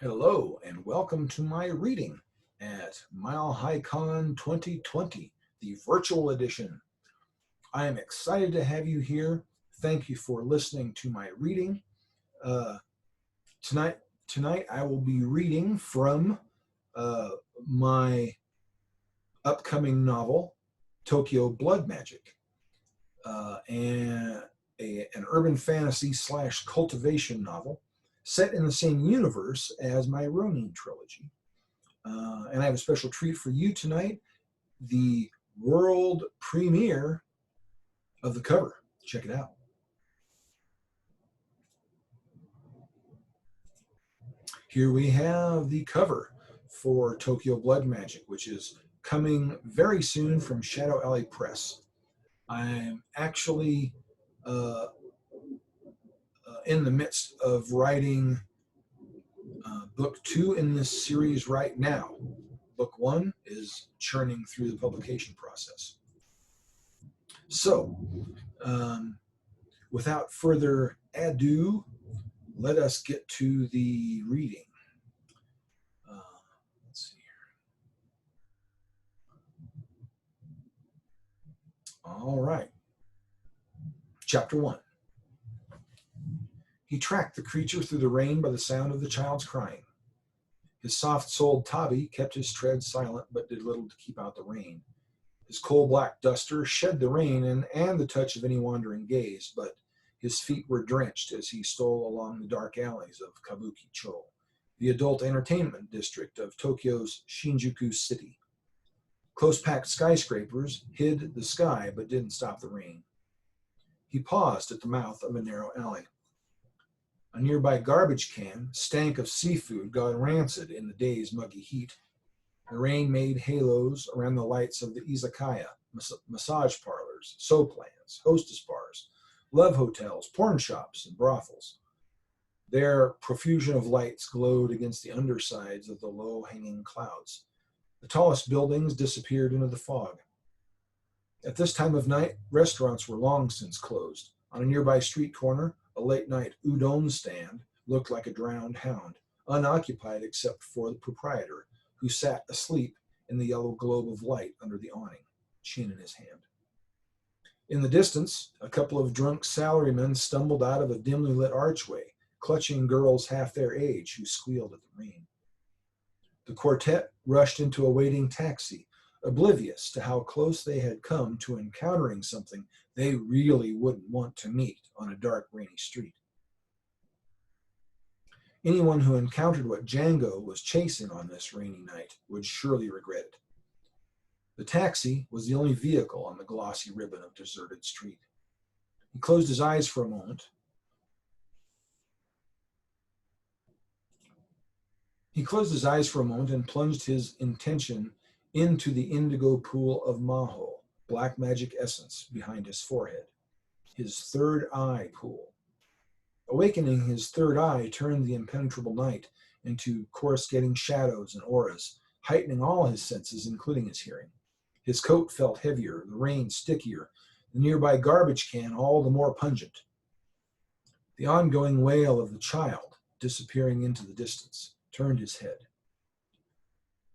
Hello and welcome to my reading at MileHiCon 2020, the virtual edition. I am excited to have you here. Thank you for listening to my reading. Uh, tonight, tonight I will be reading from uh, my upcoming novel, Tokyo Blood Magic, and an urban fantasy / cultivation novel set in the same universe as my Ronin trilogy. And I have a special treat for you tonight, the world premiere of the cover. Check it out. Here we have the cover for Tokyo Blood Magic, which is coming very soon from Shadow Alley Press. I'm actually uh, in the midst of writing book 2 in this series right now. Book 1 is churning through the publication process. So, um, without further ado, let us get to the reading. Let's see here. All right. Chapter 1. He tracked the creature through the rain by the sound of the child's crying. His soft-soled Tabi kept his tread silent but did little to keep out the rain. His coal-black duster shed the rain and the touch of any wandering gaze, but his feet were drenched as he stole along the dark alleys of Kabuki-cho, the adult entertainment district of Tokyo's Shinjuku city. Close-packed skyscrapers hid the sky but didn't stop the rain. He paused at the mouth of a narrow alley. A nearby garbage can stank of seafood gone rancid in the day's muggy heat. The rain made halos around the lights of the izakaya, massage parlors, soap lands, hostess bars, love hotels, porn shops, and brothels. Their profusion of lights glowed against the undersides of the low-hanging clouds. The tallest buildings disappeared into the fog. At this time of night, restaurants were long since closed. On a nearby street corner, a late-night udon stand looked like a drowned hound, unoccupied except for the proprietor, who sat asleep in the yellow globe of light under the awning, chin in his hand. In the distance, a couple of drunk salarymen stumbled out of a dimly lit archway, clutching girls half their age who squealed at the rain. The quartet rushed into a waiting taxi, oblivious to how close they had come to encountering something they really wouldn't want to meet on a dark, rainy street. Anyone who encountered what Django was chasing on this rainy night would surely regret it. The taxi was the only vehicle on the glossy ribbon of deserted street. He closed his eyes for a moment. And plunged his intention into the indigo pool of Maho, black magic essence, behind his forehead. His third eye pool. Awakening his third eye turned the impenetrable night into coruscating shadows and auras, heightening all his senses, including his hearing. His coat felt heavier, the rain stickier, the nearby garbage can all the more pungent. The ongoing wail of the child, disappearing into the distance, turned his head.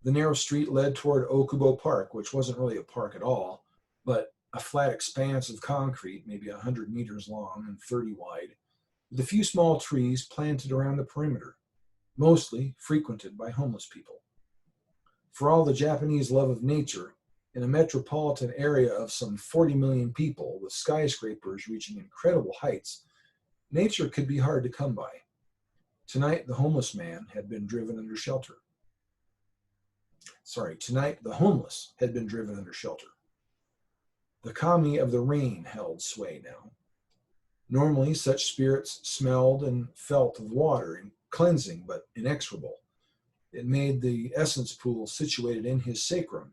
The narrow street led toward Okubo Park, which wasn't really a park at all, but a flat expanse of concrete, maybe 100 meters long and 30 wide, with a few small trees planted around the perimeter, mostly frequented by homeless people. For all the Japanese love of nature, in a metropolitan area of some 40 million people with skyscrapers reaching incredible heights, nature could be hard to come by. Tonight, the homeless had been driven under shelter. The kami of the rain held sway now. Normally, such spirits smelled and felt of water, and cleansing but inexorable. It made the essence pool situated in his sacrum,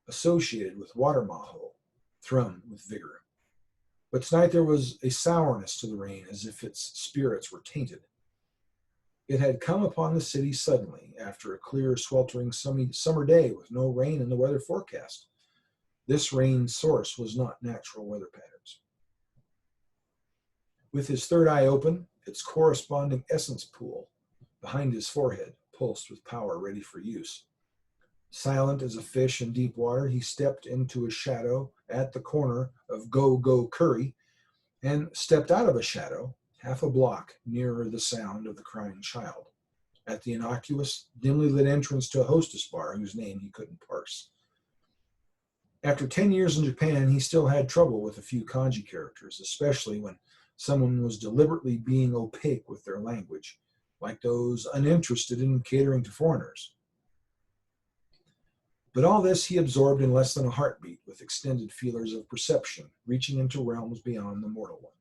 associated with water maho, thrum with vigor. But tonight there was a sourness to the rain, as if its spirits were tainted. It had come upon the city suddenly, after a clear, sweltering summer day with no rain in the weather forecast. This rain's source was not natural weather patterns. With his third eye open, its corresponding essence pool behind his forehead, pulsed with power ready for use. Silent as a fish in deep water, he stepped into a shadow at the corner of Go Go Curry and stepped out of a shadow half a block nearer the sound of the crying child, at the innocuous, dimly lit entrance to a hostess bar whose name he couldn't parse. After 10 years in Japan, he still had trouble with a few kanji characters, especially when someone was deliberately being opaque with their language, like those uninterested in catering to foreigners. But all this he absorbed in less than a heartbeat, with extended feelers of perception reaching into realms beyond the mortal one.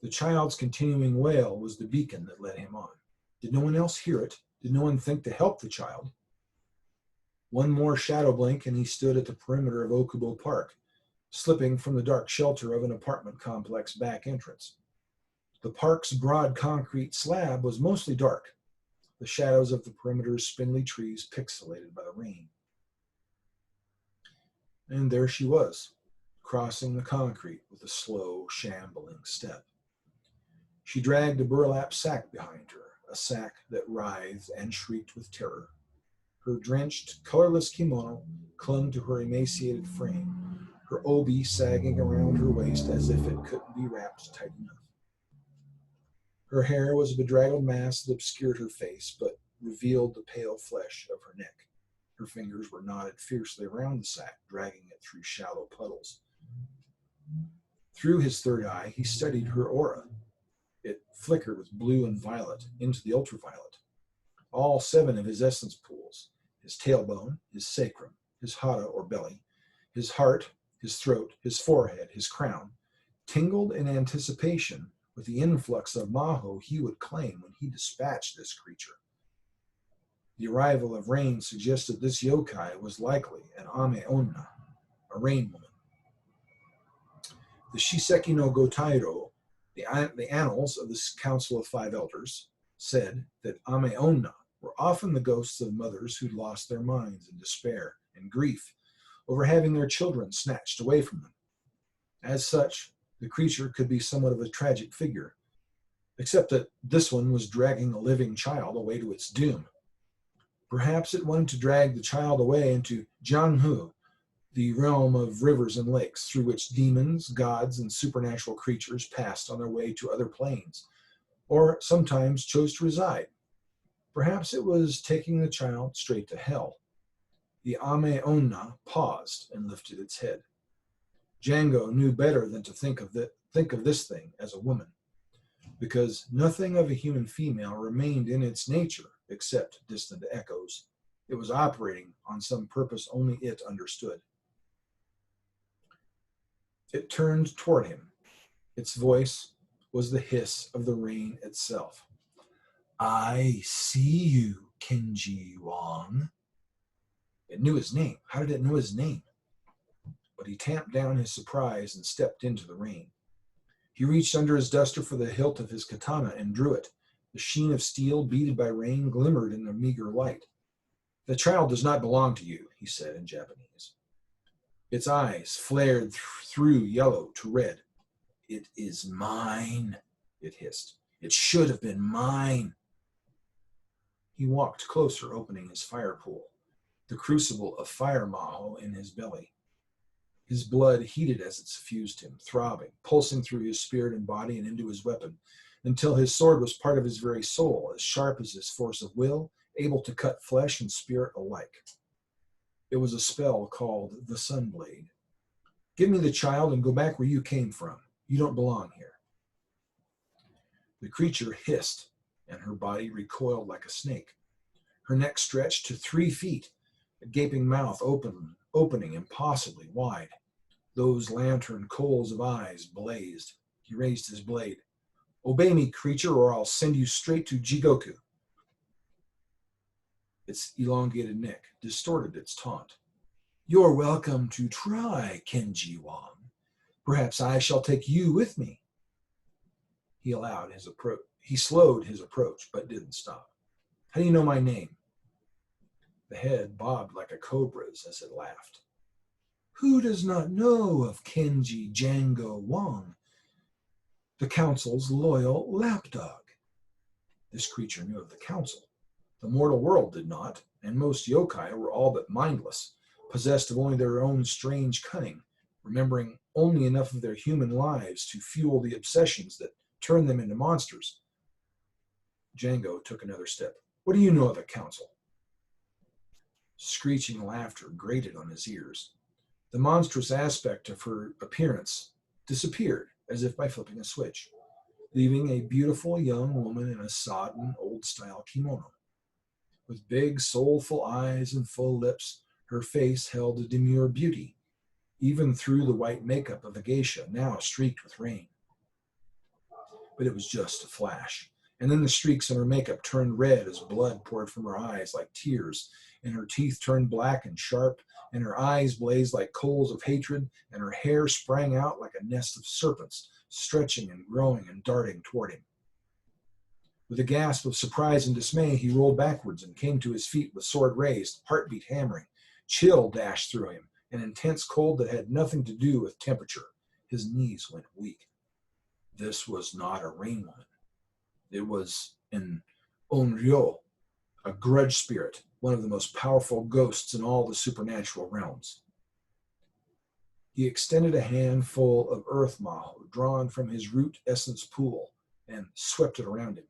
The child's continuing wail was the beacon that led him on. Did no one else hear it? Did no one think to help the child? One more shadow blink, and he stood at the perimeter of Okubo Park, slipping from the dark shelter of an apartment complex back entrance. The park's broad concrete slab was mostly dark, the shadows of the perimeter's spindly trees pixelated by the rain. And there she was, crossing the concrete with a slow, shambling step. She dragged a burlap sack behind her, a sack that writhed and shrieked with terror. Her drenched, colorless kimono clung to her emaciated frame, her obi sagging around her waist as if it couldn't be wrapped tight enough. Her hair was a bedraggled mass that obscured her face, but revealed the pale flesh of her neck. Her fingers were knotted fiercely around the sack, dragging it through shallow puddles. Through his third eye, he studied her aura. It flickered with blue and violet into the ultraviolet. All 7 of his essence pools, his tailbone, his sacrum, his hara or belly, his heart, his throat, his forehead, his crown, tingled in anticipation with the influx of maho he would claim when he dispatched this creature. The arrival of rain suggested this yokai was likely an ame onna, a rain woman. The Shiseki no Gotairo, the annals of the Council of 5 Elders, said that ame onna were often the ghosts of mothers who'd lost their minds in despair and grief over having their children snatched away from them. As such, the creature could be somewhat of a tragic figure, except that this one was dragging a living child away to its doom. Perhaps it wanted to drag the child away into Jianghu, the realm of rivers and lakes through which demons, gods, and supernatural creatures passed on their way to other planes, or sometimes chose to reside. Perhaps it was taking the child straight to hell. The ame onna paused and lifted its head. Django knew better than to think of this thing as a woman, because nothing of a human female remained in its nature except distant echoes. It was operating on some purpose only it understood. It turned toward him. Its voice was the hiss of the rain itself. "I see you, Kenji Wang." It knew his name. How did it know his name? But he tamped down his surprise and stepped into the rain. He reached under his duster for the hilt of his katana and drew it. The sheen of steel, beaded by rain, glimmered in the meager light. "The child does not belong to you," he said in Japanese. Its eyes flared through yellow to red. "It is mine," it hissed. "It should have been mine." He walked closer, opening his fire pool, the crucible of fire maho in his belly. His blood heated as it suffused him, throbbing, pulsing through his spirit and body and into his weapon, until his sword was part of his very soul, as sharp as his force of will, able to cut flesh and spirit alike. It was a spell called the Sunblade. "Give me the child and go back where you came from. You don't belong here." The creature hissed, and her body recoiled like a snake. Her neck stretched to 3 feet, a gaping mouth opening impossibly wide. Those lantern coals of eyes blazed. He raised his blade. "Obey me, creature, or I'll send you straight to Jigoku." Its elongated neck distorted its taunt. "You're welcome to try, Kenji Wang. Perhaps I shall take you with me." He slowed his approach, but didn't stop. "How do you know my name?" The head bobbed like a cobra's as it laughed. "Who does not know of Kenji Django Wang, the council's loyal lapdog?" This creature knew of the council. The mortal world did not, and most yokai were all but mindless, possessed of only their own strange cunning, remembering only enough of their human lives to fuel the obsessions that turned them into monsters. Django took another step. What do you know of the council? Screeching laughter grated on his ears. The monstrous aspect of her appearance disappeared as if by flipping a switch, leaving a beautiful young woman in a sodden, old-style kimono. With big, soulful eyes and full lips, her face held a demure beauty, even through the white makeup of a geisha, now streaked with rain. But it was just a flash, and then the streaks in her makeup turned red as blood poured from her eyes like tears, and her teeth turned black and sharp, and her eyes blazed like coals of hatred, and her hair sprang out like a nest of serpents, stretching and growing and darting toward him. With a gasp of surprise and dismay, he rolled backwards and came to his feet with sword raised, heartbeat hammering. Chill dashed through him, an intense cold that had nothing to do with temperature. His knees went weak. This was not a rain woman. It was an Onio, a grudge spirit, one of the most powerful ghosts in all the supernatural realms. He extended a handful of earth maho drawn from his root essence pool and swept it around him.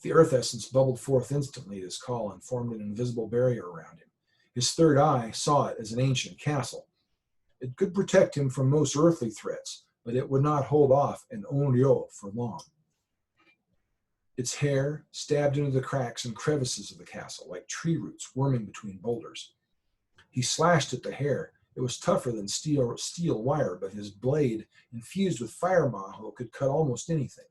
The earth essence bubbled forth instantly at his call and formed an invisible barrier around him. His third eye saw it as an ancient castle. It could protect him from most earthly threats, but it would not hold off an Onio for long. Its hair stabbed into the cracks and crevices of the castle like tree roots worming between boulders. He slashed at the hair. It was tougher than steel wire, but his blade, infused with fire maho, could cut almost anything.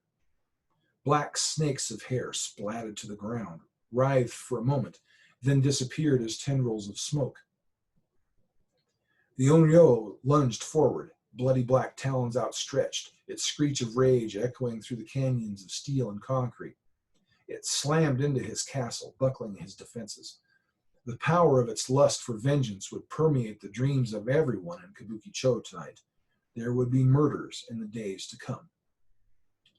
Black snakes of hair splattered to the ground, writhed for a moment, then disappeared as tendrils of smoke. The Onio lunged forward, bloody black talons outstretched, its screech of rage echoing through the canyons of steel and concrete. It slammed into his castle, buckling his defenses. The power of its lust for vengeance would permeate the dreams of everyone in Kabuki-cho tonight. There would be murders in the days to come.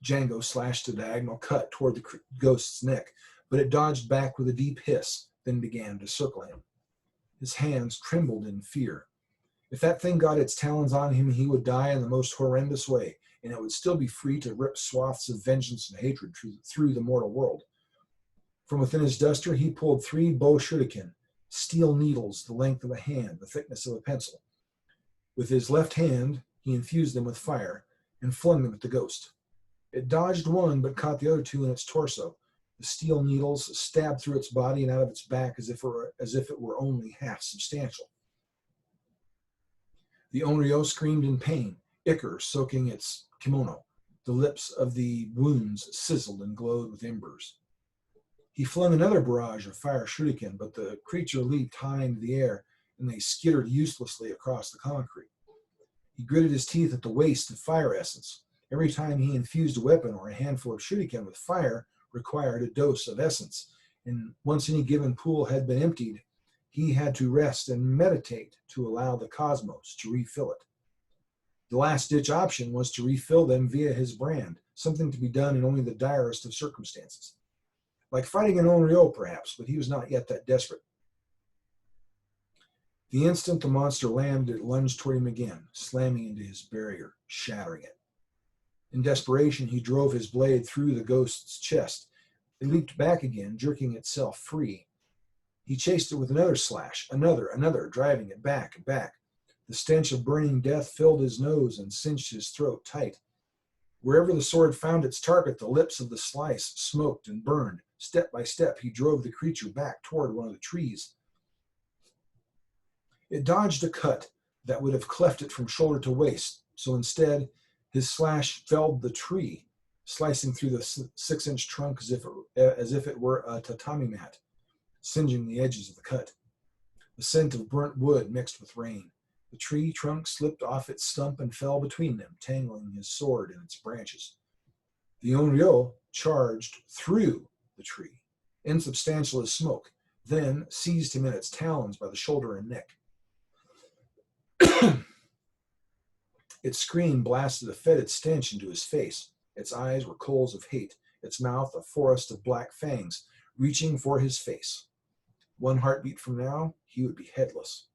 Django slashed a diagonal cut toward the ghost's neck, but it dodged back with a deep hiss, then began to circle him. His hands trembled in fear. If that thing got its talons on him, he would die in the most horrendous way, and it would still be free to rip swaths of vengeance and hatred through the mortal world. From within his duster, he pulled 3 bow shuriken, steel needles the length of a hand, the thickness of a pencil. With his left hand, he infused them with fire and flung them at the ghost. It dodged one, but caught the other 2 in its torso. The steel needles stabbed through its body and out of its back as if it were only half substantial. The Onryo screamed in pain, ichor soaking its kimono. The lips of the wounds sizzled and glowed with embers. He flung another barrage of fire shuriken, but the creature leaped high into the air, and they skittered uselessly across the concrete. He gritted his teeth at the waste of fire essence. Every time he infused a weapon or a handful of shuriken with fire required a dose of essence, and once any given pool had been emptied, he had to rest and meditate to allow the cosmos to refill it. The last-ditch option was to refill them via his brand, something to be done in only the direst of circumstances. Like fighting an Onryo, perhaps, but he was not yet that desperate. The instant the monster landed, it lunged toward him again, slamming into his barrier, shattering it. In desperation, he drove his blade through the ghost's chest. It leaped back again, jerking itself free. He chased it with another slash, another, driving it back and back. The stench of burning death filled his nose and cinched his throat tight. Wherever the sword found its target, the lips of the slice smoked and burned. Step by step, he drove the creature back toward one of the trees. It dodged a cut that would have cleft it from shoulder to waist, so instead, his slash felled the tree, slicing through the 6-inch trunk as if it were a tatami mat, singeing the edges of the cut. The scent of burnt wood mixed with rain. The tree trunk slipped off its stump and fell between them, tangling his sword in its branches. The Onryo charged through the tree, insubstantial as smoke, then seized him in its talons by the shoulder and neck. Its scream blasted a fetid stench into his face. Its eyes were coals of hate, its mouth a forest of black fangs, reaching for his face. One heartbeat from now, he would be headless.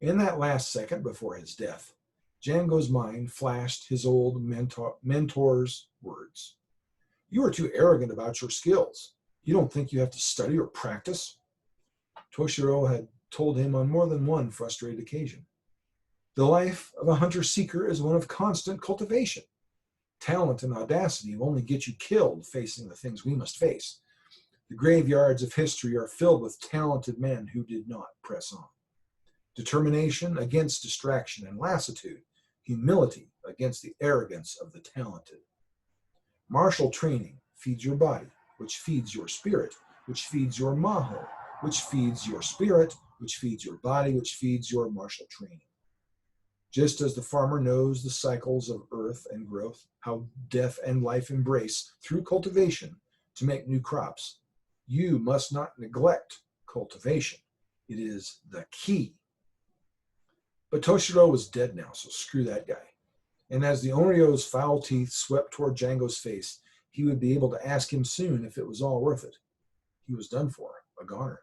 In that last second before his death, Django's mind flashed his old mentor's words. You are too arrogant about your skills. You don't think you have to study or practice? Toshiro had told him on more than one frustrated occasion. The life of a hunter-seeker is one of constant cultivation. Talent and audacity will only get you killed facing the things we must face. The graveyards of history are filled with talented men who did not press on. Determination against distraction and lassitude, humility against the arrogance of the talented. Martial training feeds your body, which feeds your spirit, which feeds your maho, which feeds your spirit, which feeds your body, which feeds your martial training. Just as the farmer knows the cycles of earth and growth, how death and life embrace through cultivation to make new crops, you must not neglect cultivation. It is the key. But Toshiro was dead now, so screw that guy. And as the Onryo's foul teeth swept toward Django's face, he would be able to ask him soon if it was all worth it. He was done for, a goner.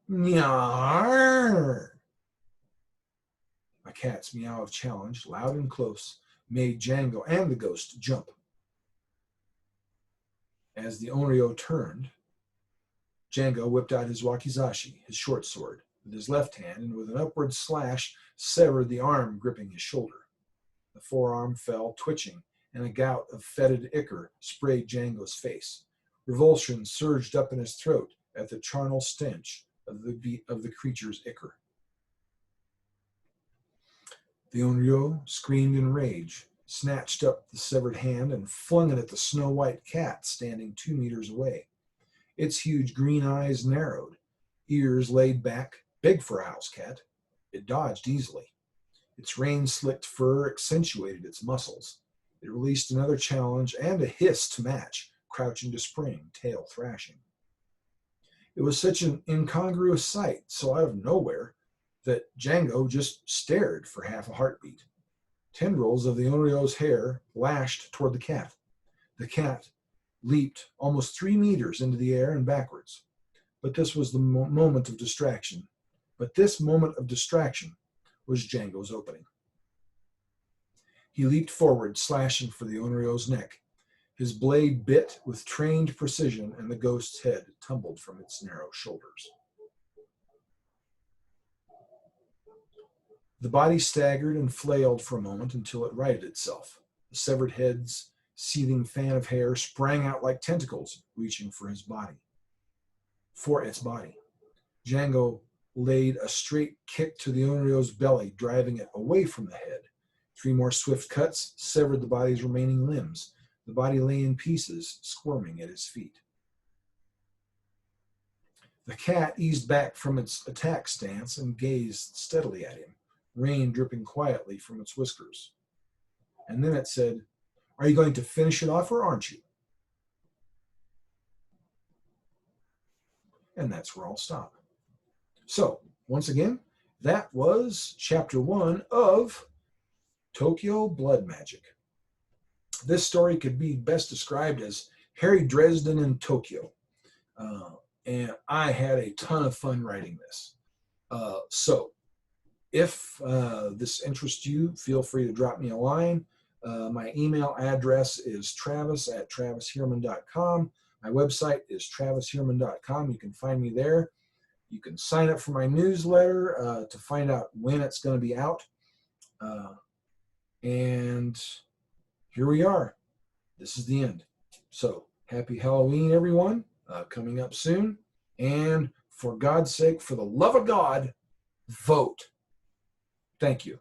Nyarr! A cat's meow of challenge, loud and close, made Django and the ghost jump. As the Onryo turned, Django whipped out his wakizashi, his short sword, with his left hand, and with an upward slash, severed the arm gripping his shoulder. The forearm fell, twitching, and a gout of fetid ichor sprayed Django's face. Revulsion surged up in his throat at the charnel stench of the creature's ichor. The Onryo screamed in rage, snatched up the severed hand, and flung it at the snow-white cat standing 2 meters away. Its huge green eyes narrowed, ears laid back, big for a house cat. It dodged easily. Its rain-slicked fur accentuated its muscles. It released another challenge and a hiss to match, crouching to spring, tail thrashing. It was such an incongruous sight, so out of nowhere, that Django just stared for half a heartbeat. Tendrils of the Onryo's hair lashed toward the cat. The cat leaped almost 3 meters into the air and backwards. But this was the moment of distraction. But this moment of distraction was Django's opening. He leaped forward, slashing for the Onryo's neck. His blade bit with trained precision, and the ghost's head tumbled from its narrow shoulders. The body staggered and flailed for a moment until it righted itself. The severed head's seething fan of hair sprang out like tentacles, reaching for its body. Django laid a straight kick to the Onryo's belly, driving it away from the head. 3 more swift cuts severed the body's remaining limbs. The body lay in pieces, squirming at his feet. The cat eased back from its attack stance and gazed steadily at him, rain dripping quietly from its whiskers. And then it said, "Are you going to finish it off or aren't you?" And that's where I'll stop. So, once again, that was chapter 1 of Tokyo Blood Magic. This story could be best described as Harry Dresden in Tokyo. And I had a ton of fun writing this. So, if this interests you, feel free to drop me a line. My email address is travis@travisheermann.com. My website is travisheermann.com. You can find me there. You can sign up for my newsletter to find out when it's going to be out. And here we are. This is the end. So, happy Halloween, everyone. Coming up soon. And for God's sake, for the love of God, vote. Thank you.